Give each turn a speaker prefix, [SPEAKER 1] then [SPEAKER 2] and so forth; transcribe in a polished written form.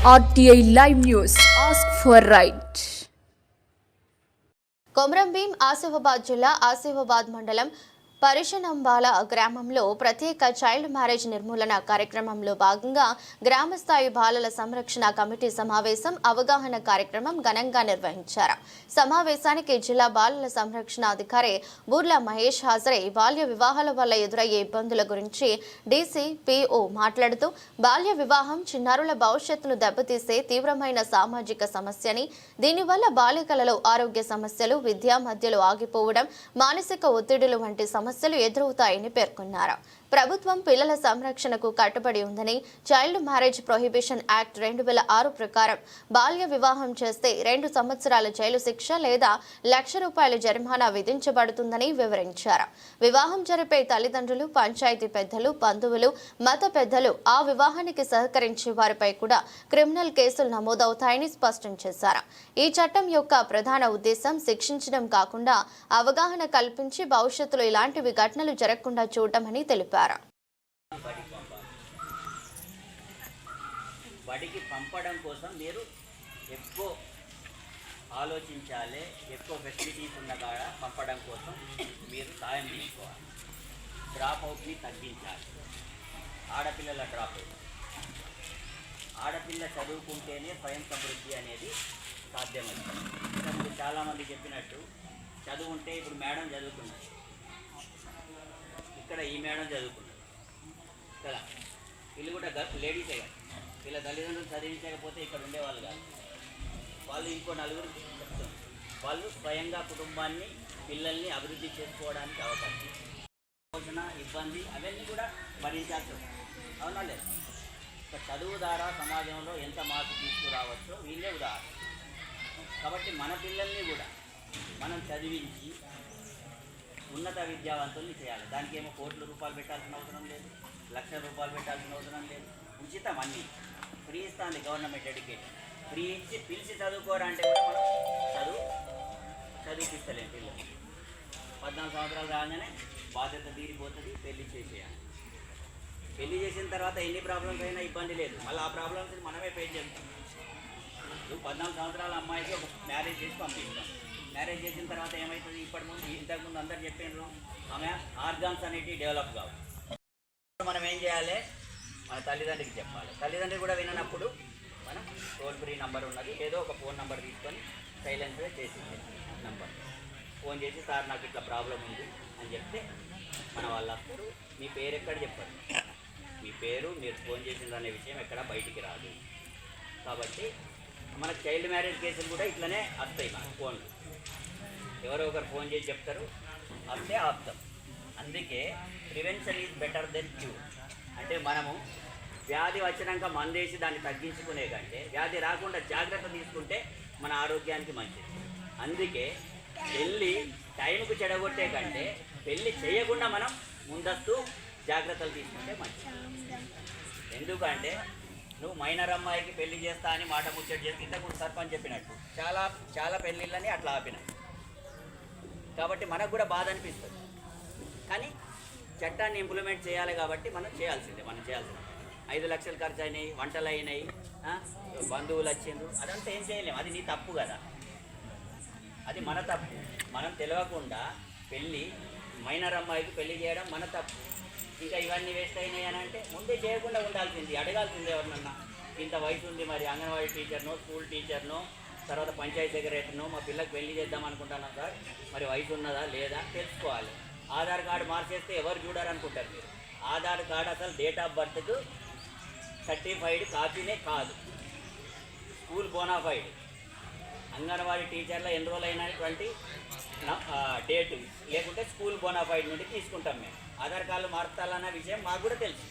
[SPEAKER 1] RTI Live News. Ask for right.
[SPEAKER 2] Komaram Bheem Asifabad జిల్లా ఆసిఫాబాద్ మండలం పరిషనంబాల గ్రామంలో ప్రత్యేక చైల్డ్ మ్యారేజ్ నిర్మూలన కార్యక్రమంలో భాగంగా గ్రామస్థాయి బాలల సంరక్షణ కమిటీ సమావేశం అవగాహన కార్యక్రమం ఘనంగా నిర్వహించారు. సమావేశానికి జిల్లా బాలల సంరక్షణ అధికారి బూర్ల మహేష్ హాజరై బాల్య వివాహాల వల్ల ఎదురయ్యే ఇబ్బందుల గురించి డీసీ పిఓ మాట్లాడుతూ బాల్య వివాహం చిన్నారుల భవిష్యత్తును దెబ్బతీసే తీవ్రమైన సామాజిక సమస్యని, దీనివల్ల బాలికలలో ఆరోగ్య సమస్యలు, విద్యా మధ్యలో ఆగిపోవడం, మానసిక ఒత్తిడులు వంటి సమస్యలు ఎదురవుతాయని పేర్కొన్నారు. ప్రభుత్వం పిల్లల సంరక్షణకు కట్టుబడి ఉందని, చైల్డ్ మ్యారేజ్ ప్రొహిబిషన్ యాక్ట్ 2006 ప్రకారం బాల్య వివాహం చేస్తే 2 సంవత్సరాల జైలు శిక్ష లేదా ₹1,00,000 జరిమానా విధించబడుతుందని వివరించారు. వివాహం జరిపే తల్లిదండ్రులు, పంచాయతీ పెద్దలు, బంధువులు, మత పెద్దలు, ఆ వివాహానికి సహకరించే వారిపై కూడా క్రిమినల్ కేసులు నమోదవుతాయని స్పష్టం చేశారు. ఈ చట్టం యొక్క ప్రధాన ఉద్దేశం శిక్షించడం కాకుండా అవగాహన కల్పించి భవిష్యత్తులో ఇలాంటివి ఘటనలు జరగకుండా చూడటమని తెలిపారు.
[SPEAKER 3] బడికి పంపడం కోసం మీరు ఎక్కువ ఆలోచించాలి. ఎక్కువ ఫెసిలిటీస్ ఉన్న కాడ పంపడం కోసం మీరు సాయం తీసుకోవాలి. డ్రాప్ అవుట్ని తగ్గించాలి. ఆడపిల్లల డ్రాప్ అవుట్, ఆడపిల్ల చదువుకుంటేనే స్వయం సమృద్ధి అనేది సాధ్యమవుతుంది. ఇప్పుడు చాలామంది చెప్పినట్టు చదువుంటే, ఇప్పుడు మేడం చదువుకున్నారు, ఇక్కడ ఈ మేడం చదువుకున్నారు కదా, వీళ్ళు కూడా లేడీసే కదా, వీళ్ళ తల్లిదండ్రులు చదివించకపోతే ఇక్కడ ఉండేవాళ్ళు కాదు. వాళ్ళు ఇంకో నలుగురికి చెప్తున్నారు. వాళ్ళు స్వయంగా కుటుంబాన్ని, పిల్లల్ని అభివృద్ధి చేసుకోవడానికి అవకాశం, రోజున ఇబ్బంది అవన్నీ కూడా భరించాల్సి వస్తుంది. అవునా లేదు? చదువు ద్వారా సమాజంలో ఎంత మార్పు తీసుకురావచ్చో వీళ్ళే ఉదాహరణ. కాబట్టి మన పిల్లల్ని కూడా మనం చదివించి ఉన్నత విద్యావంతుల్ని చేయాలి. దానికి ఏమో కోట్ల రూపాయలు పెట్టాల్సిన అవసరం లేదు, ₹1,00,000 పెట్టాల్సిన అవసరం లేదు. ఉచితం, అన్నీ ఫ్రీ ఇస్తుంది గవర్నమెంట్. ఎడ్యుకేషన్ ఫ్రీ ఇచ్చి పిలిచి చదువుకోవడానికి కూడా మనం చదివిపిస్తలేం. పిల్లలు 14 సంవత్సరాలు రాగానే బాధ్యత తీరిపోతుంది, పెళ్లి చేసేయాలి. పెళ్లి చేసిన తర్వాత ఎన్ని ప్రాబ్లమ్స్ అయినా ఇబ్బంది లేదు, మళ్ళీ ఆ ప్రాబ్లమ్స్ మనమే పే చేస్తాం. 14 సంవత్సరాల అమ్మాయికి ఒక మ్యారేజ్ చేసి పంపిస్తాం. మ్యారేజ్ చేసిన తర్వాత ఏమవుతుంది? ఇంతకుముందు అందరు చెప్పినారు, ఆమె ఆర్గాన్స్ అనేటివి డెవలప్ కావాలి. మనం ఏం చేయాలి? మన తల్లిదండ్రికి చెప్పాలి. తల్లిదండ్రులు కూడా విననప్పుడు మన టోల్ ఫ్రీ నంబర్ ఉన్నది, ఏదో ఒక ఫోన్ నెంబర్ తీసుకొని సైలెన్స్గా చేసింది నంబర్ ఫోన్ చేసి, సార్ నాకు ఇట్లా ప్రాబ్లం ఉంది అని చెప్తే మన వాళ్ళప్పుడు మీ పేరు ఎక్కడ చెప్పారు, మీ పేరు, మీరు ఫోన్ చేసిండ్రు అనే విషయం ఎక్కడ బయటికి రాదు. కాబట్టి మన చైల్డ్ మ్యారేజ్ కేసులు కూడా ఇట్లనే వస్తాయి. మన ఫోన్లు ఎవరో ఒకరు ఫోన్ చేసి చెప్తారు, వస్తే ఆపుతాం. అందుకే prevention is better then cure. అంటే మనము వ్యాధి వచ్చినాక మందేసి దాన్ని తగ్గించుకునే కంటే వ్యాధి రాకుండా జాగ్రత్త తీసుకుంటే మన ఆరోగ్యానికి మంచిది. అందుకే పెళ్ళి టైంకు చెడగొట్టే కంటే పెళ్ళి చేయకుండా మనం ముందస్తు జాగ్రత్తలు తీసుకుంటే మంచిది. ఎందుకంటే నువ్వు మైనర్ అమ్మాయికి పెళ్లి చేస్తా అని మాట ముచ్చట చేసి ఇంతకుముందు సర్పంచ్ చెప్పినట్టు చాలా పెళ్ళిళ్ళని అట్లా ఆపినాయి. కాబట్టి మనకు కూడా బాధ అనిపిస్తుంది. కానీ చట్టాన్ని ఇంప్లిమెంట్ చేయాలి కాబట్టి మనం చేయాల్సిందే. 5 లక్షలు ఖర్చు అయినాయి, వంటలు అయినాయి, బంధువులు వచ్చిండ్రు, అదంతా ఏం చేయలేము. అది నీ తప్పు కదా, అది మన తప్పు. మనం తెలియకుండా మైనర్ అమ్మాయికి పెళ్లి చేయడం మన తప్పు. ఇంకా ఇవన్నీ వేస్ట్ అయినాయి అని అంటే ముందే చేయకుండా ఉండాల్సింది, అడగాల్సింది ఎవరినన్నా. ఇంత వయసు ఉంది, మరి అంగన్వాడీ టీచర్నో, స్కూల్ టీచర్నో, తర్వాత పంచాయతీ సెక్రటరీనో, మా పిల్లకి పెళ్లి చేద్దాం అనుకుంటున్నాం సార్, మరి వయసు ఉన్నదా లేదా తెలుసుకోవాలి. ఆధార్ కార్డు మార్చేస్తే ఎవరు చూడాలనుకుంటారు మీరు? ఆధార్ కార్డు అసలు డేట్ ఆఫ్ బర్త్కు సర్టిఫైడ్ కాపీనే కాదు, స్కూల్ బోనాఫైడ్. అంగన్వాడీ టీచర్లో ఎన్రోల్ అయినటువంటి డేటు లేకుంటే స్కూల్ బోనాఫైడ్ నుండి తీసుకుంటాం మేము. ఆధార్ కార్డు మార్చాలన్న విషయం మాకు కూడా తెలుసు.